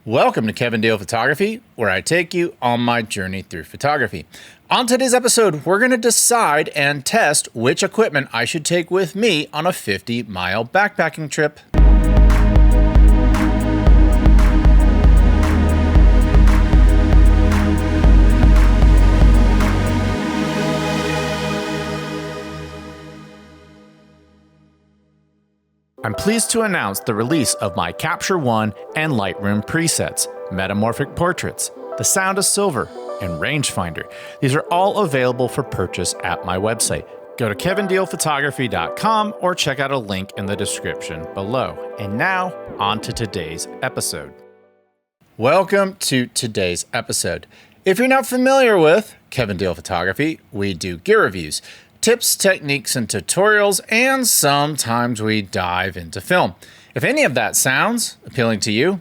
Welcome to Kevin Deal Photography, where I take you on my journey through photography. On today's episode, we're going to decide and test which equipment I should take with me on a 50-mile backpacking trip. I'm pleased to announce the release of my Capture One and Lightroom presets, Metamorphic Portraits, The Sound of Silver, and Rangefinder. These are all available for purchase at my website. Go to kevindealphotography.com or check out a link in the description below. And now, on to today's episode. Welcome to today's episode. If you're not familiar with Kevin Deal Photography, we do gear reviews, tips, techniques, and tutorials, and sometimes we dive into film. If any of that sounds appealing to you,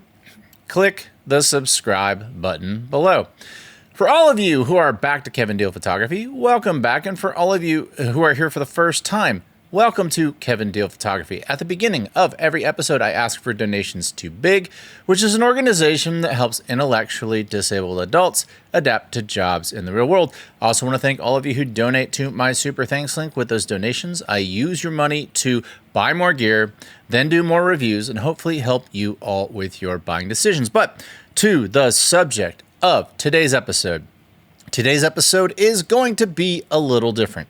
click the subscribe button below. For all of you who are back to Kevin Deal Photography, welcome back. And for all of you who are here for the first time, welcome to Kevin Deal Photography. At the beginning of every episode, I ask for donations to BIG, which is an organization that helps intellectually disabled adults adapt to jobs in the real world. I also want to thank all of you who donate to my super thanks link. With those donations, I use your money to buy more gear, then do more reviews, and hopefully help you all with your buying decisions. But to the subject of today's episode. Today's episode is going to be a little different.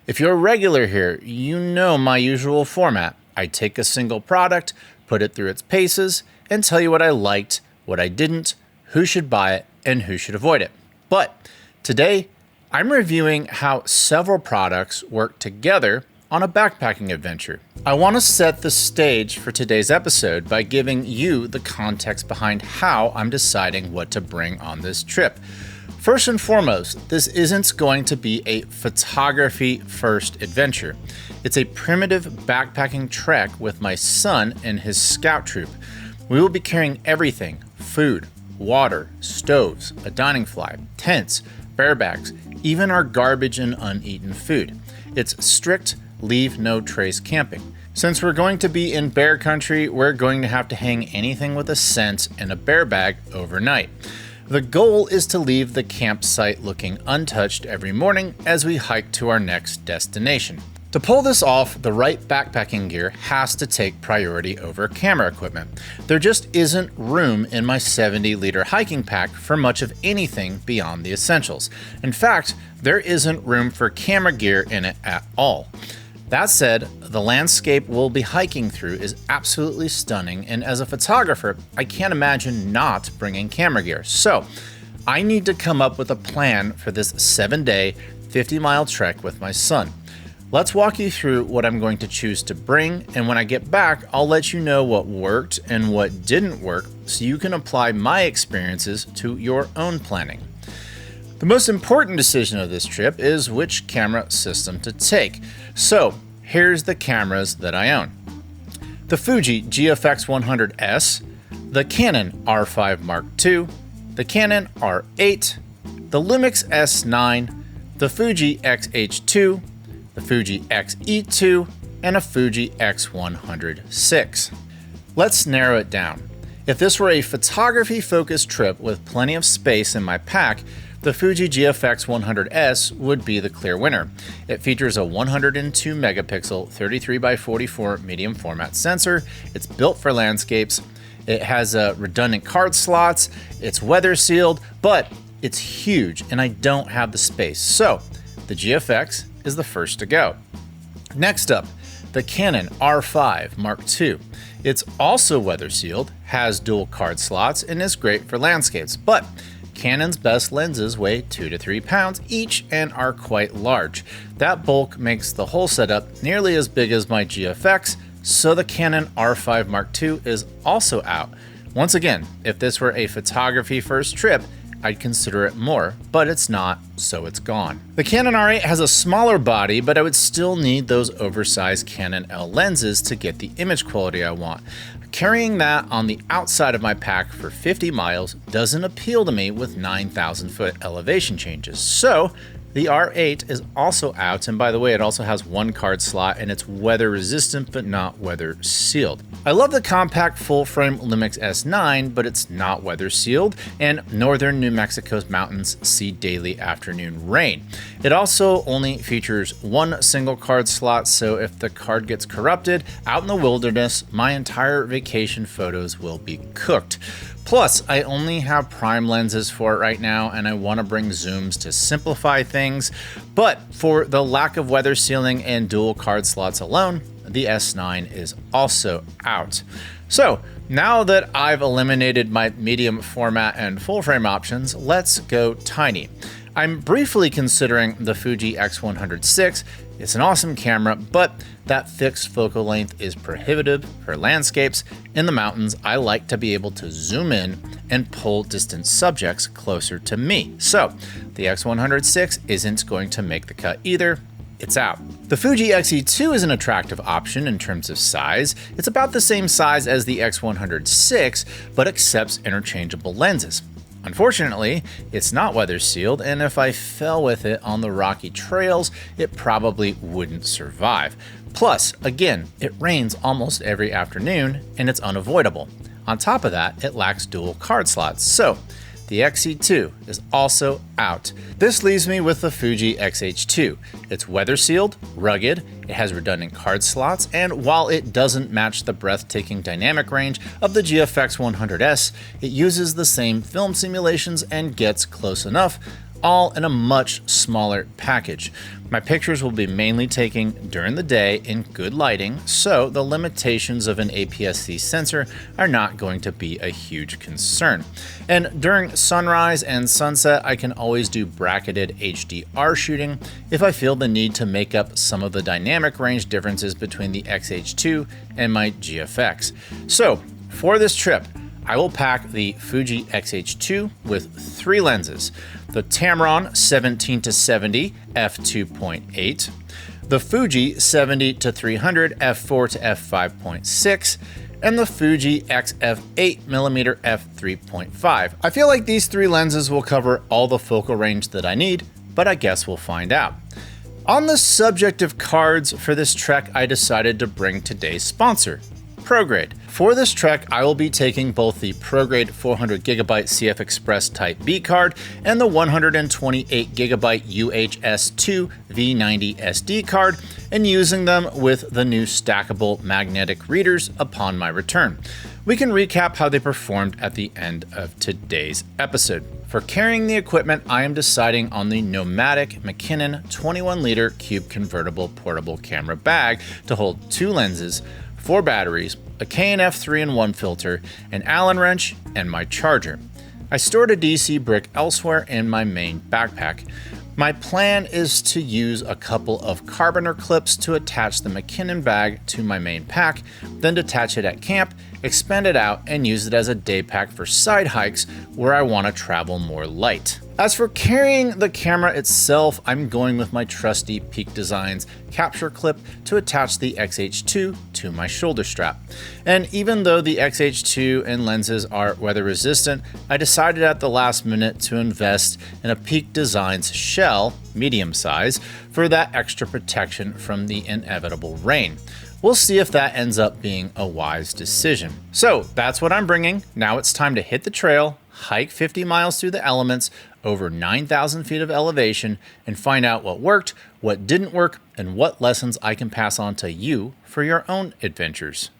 If you're a regular here, you know my usual format. I take a single product, put it through its paces, and tell you what I liked, what I didn't, who should buy it, and who should avoid it. But today, I'm reviewing how several products work together on a backpacking adventure. I want to set the stage for today's episode by giving you the context behind how I'm deciding what to bring on this trip. First and foremost, this isn't going to be a photography-first adventure. It's a primitive backpacking trek with my son and his scout troop. We will be carrying everything: food, water, stoves, a dining fly, tents, bear bags, even our garbage and uneaten food. It's strict leave no trace camping. Since we're going to be in bear country, we're going to have to hang anything with a scent in a bear bag overnight. The goal is to leave the campsite looking untouched every morning as we hike to our next destination. To pull this off, the right backpacking gear has to take priority over camera equipment. There just isn't room in my 70-liter hiking pack for much of anything beyond the essentials. In fact, there isn't room for camera gear in it at all. That said, the landscape we'll be hiking through is absolutely stunning, and as a photographer, I can't imagine not bringing camera gear. So, I need to come up with a plan for this 7-day, 50-mile trek with my son. Let's walk you through what I'm going to choose to bring, and when I get back, I'll let you know what worked and what didn't work so you can apply my experiences to your own planning. The most important decision of this trip is which camera system to take. So, here's the cameras that I own. The Fuji GFX 100S, the Canon R5 Mark II, the Canon R8, the Lumix S9, the Fuji X-H2, the Fuji X-E2, and a Fuji X100VI. Let's narrow it down. If this were a photography-focused trip with plenty of space in my pack, the Fuji GFX 100S would be the clear winner. It features a 102 megapixel 33x44 medium format sensor. It's built for landscapes. It has redundant card slots. It's weather sealed, but it's huge and I don't have the space. So the GFX is the first to go. Next up, the Canon R5 Mark II. It's also weather sealed, has dual card slots, and is great for landscapes, but Canon's best lenses weigh 2 to 3 pounds each and are quite large. That bulk makes the whole setup nearly as big as my GFX, so the Canon R5 Mark II is also out. Once again, if this were a photography first trip, I'd consider it more, but it's not, so it's gone. The Canon R8 has a smaller body, but I would still need those oversized Canon L lenses to get the image quality I want. Carrying that on the outside of my pack for 50 miles doesn't appeal to me with 9,000 foot elevation changes, so The R8 is also out, and by the way, it also has one card slot and it's weather resistant but not weather sealed. I love the compact full frame Lumix S9, but it's not weather sealed, and northern New Mexico's mountains see daily afternoon rain. It also only features one single card slot, so if the card gets corrupted out in the wilderness, my entire vacation photos will be cooked. Plus, I only have prime lenses for it right now, and I want to bring zooms to simplify things. But for the lack of weather sealing and dual card slots alone, the S9 is also out. So now that I've eliminated my medium format and full frame options, let's go tiny. I'm briefly considering the Fuji X100VI. It's an awesome camera, but that fixed focal length is prohibitive for landscapes. In the mountains, I like to be able to zoom in and pull distant subjects closer to me. So the X100VI isn't going to make the cut either. It's out. The Fuji X-E2 is an attractive option in terms of size. It's about the same size as the X100VI, but accepts interchangeable lenses. Unfortunately, it's not weather sealed, and if I fell with it on the rocky trails, it probably wouldn't survive. Plus, again, it rains almost every afternoon, and it's unavoidable. On top of that, it lacks dual card slots, so the X-E2 is also out. This leaves me with the Fuji X-H2. It's weather sealed, rugged, it has redundant card slots, and while it doesn't match the breathtaking dynamic range of the GFX 100S, it uses the same film simulations and gets close enough, all in a much smaller package. My pictures will be mainly taken during the day in good lighting, so the limitations of an APS-C sensor are not going to be a huge concern. And during sunrise and sunset, I can always do bracketed HDR shooting if I feel the need to make up some of the dynamic range differences between the X-H2 and my GFX. So for this trip, I will pack the Fuji X-H2 with 3 lenses: the Tamron 17-70 f2.8, the Fuji 70-300 f4 to f5.6, and the Fuji XF 8mm f3.5. I feel like these 3 lenses will cover all the focal range that I need, but I guess we'll find out. On the subject of cards, for this trek, I decided to bring today's sponsor, ProGrade. For this trek, I will be taking both the ProGrade 400GB CF Express Type B card and the 128GB UHS-2 V90 SD card, and using them with the new stackable magnetic readers upon my return. We can recap how they performed at the end of today's episode. For carrying the equipment, I am deciding on the Nomadic McKinnon 21-liter cube convertible portable camera bag to hold 2 lenses, 4 batteries, a K&F 3-in-1 filter, an Allen wrench, and my charger. I stored a DC brick elsewhere in my main backpack. My plan is to use a couple of carabiner clips to attach the McKinnon bag to my main pack, then detach it at camp, expand it out, and use it as a day pack for side hikes where I want to travel more light. As for carrying the camera itself, I'm going with my trusty Peak Designs capture clip to attach the X-H2 to my shoulder strap. And even though the X-H2 and lenses are weather resistant, I decided at the last minute to invest in a Peak Designs shell, medium size, for that extra protection from the inevitable rain. We'll see if that ends up being a wise decision. So that's what I'm bringing. Now it's time to hit the trail, hike 50 miles through the elements, over 9,000 feet of elevation, and find out what worked, what didn't work, and what lessons I can pass on to you for your own adventures.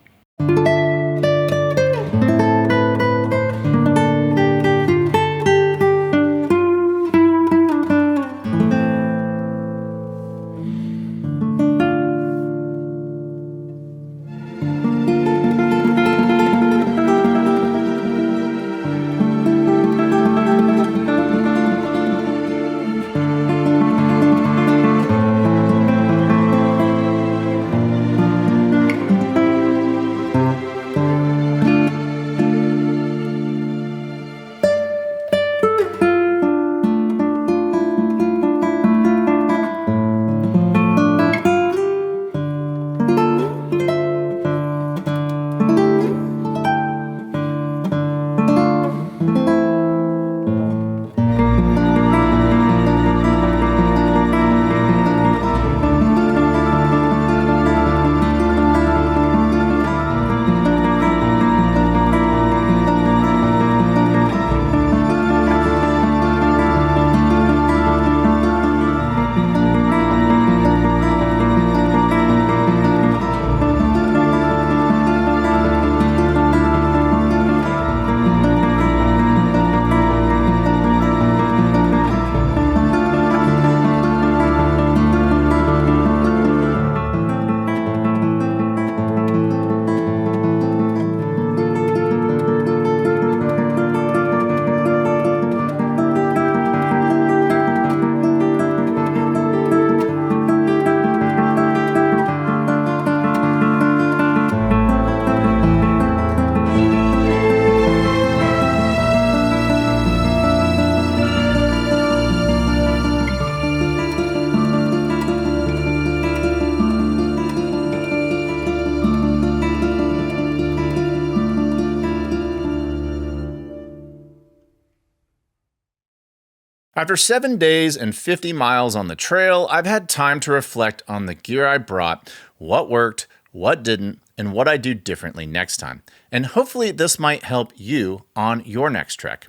After 7 days and 50 miles on the trail, I've had time to reflect on the gear I brought, what worked, what didn't, and what I do differently next time. And hopefully this might help you on your next trek.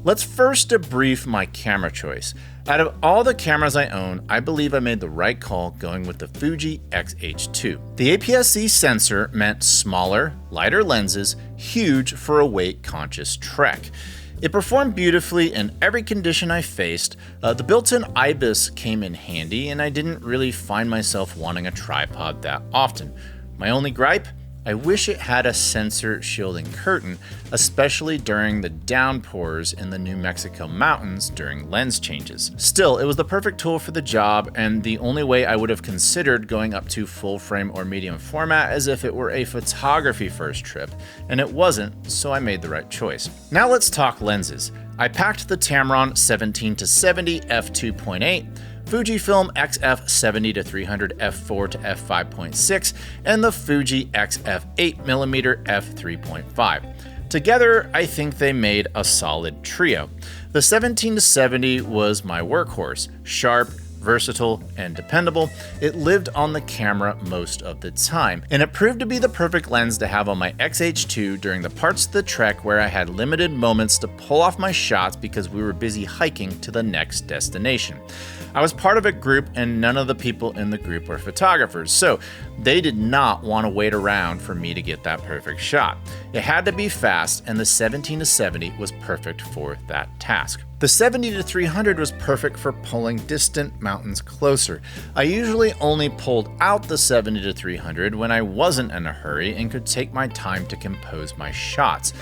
Let's first debrief my camera choice. Out of all the cameras I own, I believe I made the right call going with the Fuji X-H2. The APS-C sensor meant smaller, lighter lenses, huge for a weight-conscious trek. It performed beautifully in every condition I faced. The built-in IBIS came in handy, and I didn't really find myself wanting a tripod that often. My only gripe? I wish it had a sensor shielding curtain, especially during the downpours in the New Mexico mountains during lens changes. Still, it was the perfect tool for the job, and the only way I would have considered going up to full frame or medium format as if it were a photography first trip, and it wasn't, so I made the right choice. Now let's talk lenses. I packed the Tamron 17-70 f2.8, Fujifilm XF 70-300 f4 to f5.6, and the Fuji XF 8mm f3.5. Together, I think they made a solid trio. The 17-70 was my workhorse, sharp, versatile, and dependable. It lived on the camera most of the time, and it proved to be the perfect lens to have on my X-H2 during the parts of the trek where I had limited moments to pull off my shots because we were busy hiking to the next destination. I was part of a group, and none of the people in the group were photographers, so they did not want to wait around for me to get that perfect shot. It had to be fast, and the 17-70 was perfect for that task. The 70-300 was perfect for pulling distant mountains closer. I usually only pulled out the 70-300 when I wasn't in a hurry and could take my time to compose my shots.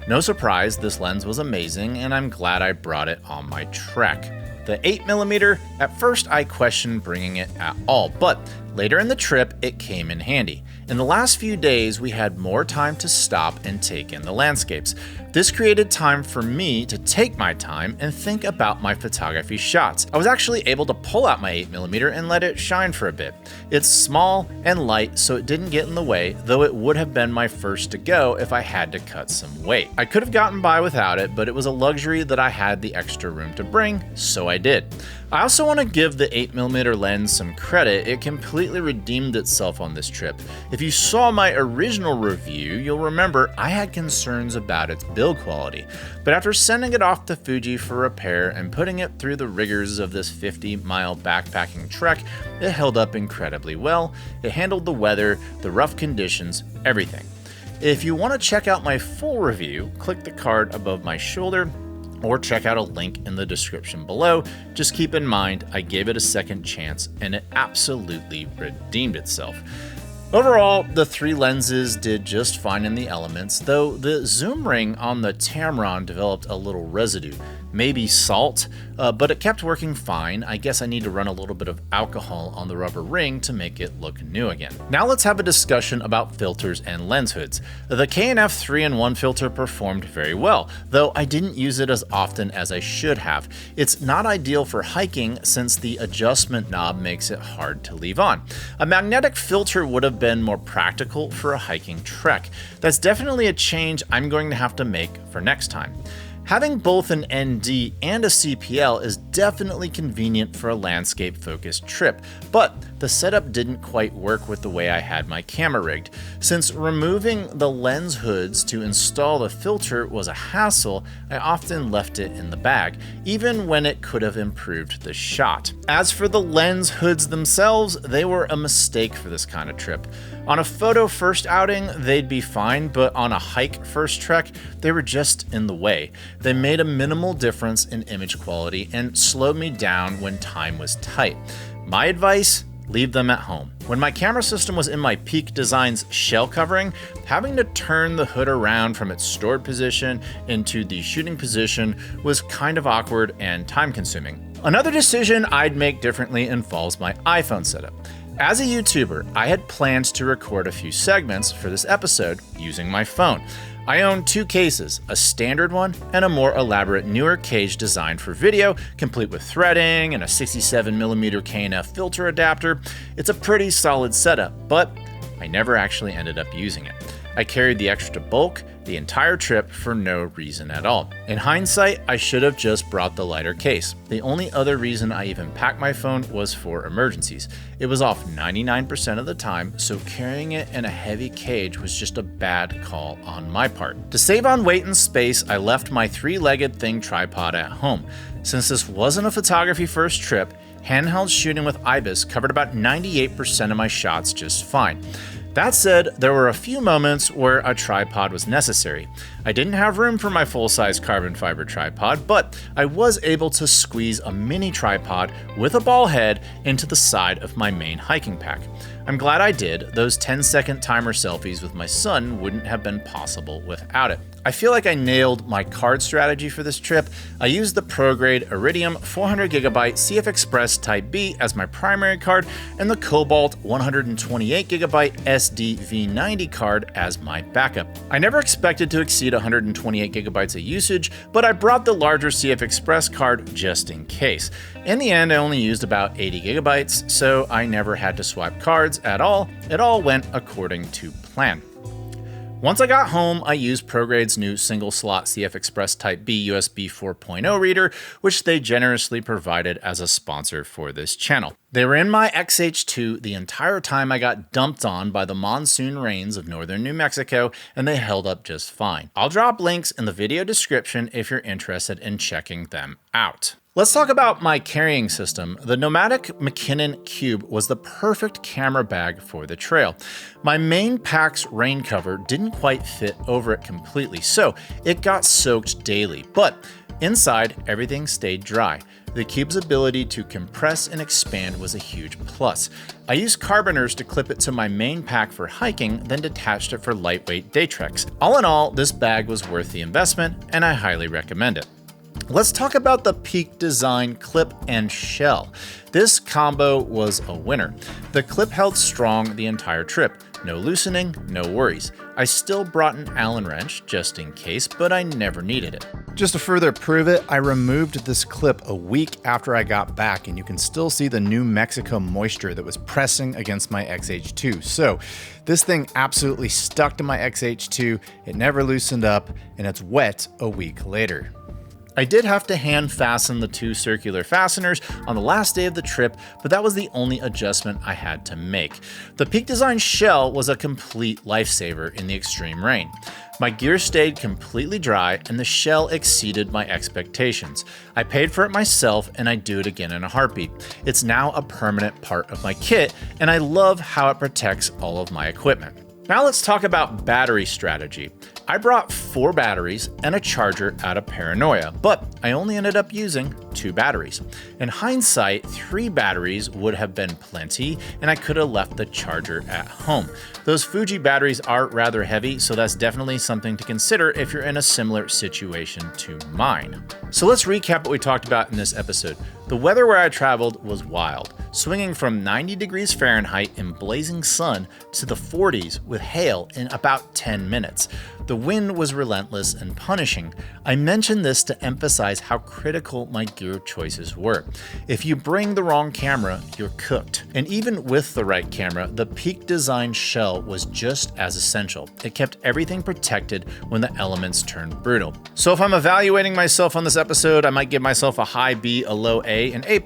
No surprise, this lens was amazing, and I'm glad I brought it on my trek. The 8mm, at first I questioned bringing it at all, but later in the trip it came in handy. In the last few days we had more time to stop and take in the landscapes. This created time for me to take my time and think about my photography shots. I was actually able to pull out my 8mm and let it shine for a bit. It's small and light, so it didn't get in the way, though it would have been my first to go if I had to cut some weight. I could have gotten by without it, but it was a luxury that I had the extra room to bring, so I did. I also want to give the 8mm lens some credit. It completely redeemed itself on this trip. If you saw my original review, you'll remember I had concerns about its build quality, but after sending it off to Fuji for repair and putting it through the rigors of this 50-mile backpacking trek, it held up incredibly well. It handled the weather, the rough conditions, everything. If you want to check out my full review, click the card above my shoulder or check out a link in the description below. Just keep in mind, I gave it a second chance and it absolutely redeemed itself. Overall, the three lenses did just fine in the elements, though the zoom ring on the Tamron developed a little residue. Maybe salt, but it kept working fine. I guess I need to run a little bit of alcohol on the rubber ring to make it look new again. Now let's have a discussion about filters and lens hoods. The K&F 3-in-1 filter performed very well, though I didn't use it as often as I should have. It's not ideal for hiking since the adjustment knob makes it hard to leave on. A magnetic filter would have been more practical for a hiking trek. That's definitely a change I'm going to have to make for next time. Having both an ND and a CPL is definitely convenient for a landscape-focused trip, but the setup didn't quite work with the way I had my camera rigged. Since removing the lens hoods to install the filter was a hassle, I often left it in the bag, even when it could have improved the shot. As for the lens hoods themselves, they were a mistake for this kind of trip. On a photo first outing, they'd be fine, but on a hike first trek, they were just in the way. They made a minimal difference in image quality and slowed me down when time was tight. My advice? Leave them at home. When my camera system was in my Peak Designs shell covering, having to turn the hood around from its stored position into the shooting position was kind of awkward and time consuming. Another decision I'd make differently involves my iPhone setup. As a YouTuber, I had plans to record a few segments for this episode using my phone. I own two cases, a standard one and a more elaborate newer cage designed for video, complete with threading and a 67mm K&F filter adapter. It's a pretty solid setup, but I never actually ended up using it. I carried the extra bulk, the entire trip for no reason at all. In hindsight, I should have just brought the lighter case. The only other reason I even packed my phone was for emergencies. It was off 99% of the time, so carrying it in a heavy cage was just a bad call on my part. To save on weight and space, I left my 3-legged thing tripod at home. Since this wasn't a photography first trip, handheld shooting with IBIS covered about 98% of my shots just fine. That said, there were a few moments where a tripod was necessary. I didn't have room for my full-size carbon fiber tripod, but I was able to squeeze a mini tripod with a ball head into the side of my main hiking pack. I'm glad I did. Those 10-second timer selfies with my son wouldn't have been possible without it. I feel like I nailed my card strategy for this trip. I used the ProGrade Iridium 400GB CF Express Type B as my primary card and the Cobalt 128GB SD V90 card as my backup. I never expected to exceed 128GB of usage, but I brought the larger CF Express card just in case. In the end, I only used about 80GB, so I never had to swipe cards at all. It all went according to plan. Once I got home, I used ProGrade's new single-slot CF Express Type B USB 4.0 reader, which they generously provided as a sponsor for this channel. They were in my XH2 the entire time I got dumped on by the monsoon rains of northern New Mexico, and they held up just fine. I'll drop links in the video description if you're interested in checking them out. Let's talk about my carrying system. The Nomadic McKinnon Cube was the perfect camera bag for the trail. My main pack's rain cover didn't quite fit over it completely, so it got soaked daily, but inside everything stayed dry. The cube's ability to compress and expand was a huge plus. I used carboners to clip it to my main pack for hiking, then detached it for lightweight day treks. All in all, this bag was worth the investment, and I highly recommend it. Let's talk about the Peak Design clip and shell. This combo was a winner. The clip held strong the entire trip. No loosening, no worries. I still brought an Allen wrench just in case, but I never needed it. Just to further prove it, I removed this clip a week after I got back, and you can still see the New Mexico moisture that was pressing against my XH2. So this thing absolutely stuck to my XH2, it never loosened up, and it's wet a week later. I did have to hand fasten the 2 circular fasteners on the last day of the trip, but that was the only adjustment I had to make. The Peak Design shell was a complete lifesaver in the extreme rain. My gear stayed completely dry and the shell exceeded my expectations. I paid for it myself and I'd do it again in a heartbeat. It's now a permanent part of my kit and I love how it protects all of my equipment. Now let's talk about battery strategy. I brought 4 batteries and a charger out of paranoia, but I only ended up using 2 batteries. In hindsight, 3 batteries would have been plenty, and I could have left the charger at home. Those Fuji batteries are rather heavy, so that's definitely something to consider if you're in a similar situation to mine. So let's recap what we talked about in this episode. The weather where I traveled was wild, swinging from 90 degrees Fahrenheit in blazing sun to the 40s with hail in about 10 minutes. The wind was relentless and punishing. I mention this to emphasize how critical my gear choices were. If you bring the wrong camera, you're cooked. And even with the right camera, the Peak Design shell was just as essential. It kept everything protected when the elements turned brutal. So if I'm evaluating myself on this episode, I might give myself a high B, a low A, and A+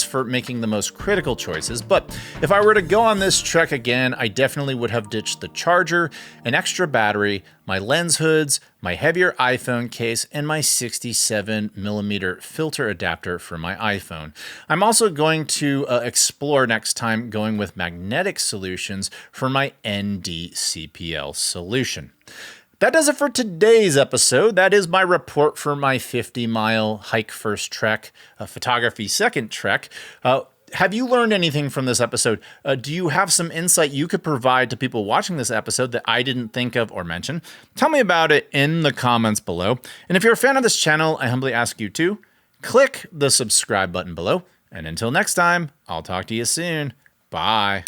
for making the most critical choices. But if I were to go on this trek again, I definitely would have ditched the charger, an extra battery, my lens hoods, my heavier iPhone case, and my 67mm filter adapter for my iPhone. I'm also going to explore next time going with magnetic solutions for my ND-CPL solution. That does it for today's episode. That is my report for my 50-mile hike first trek, photography second trek. Have you learned anything from this episode? Do you have some insight you could provide to people watching this episode that I didn't think of or mention? Tell me about it in the comments below. And if you're a fan of this channel, I humbly ask you to click the subscribe button below. And until next time, I'll talk to you soon. Bye.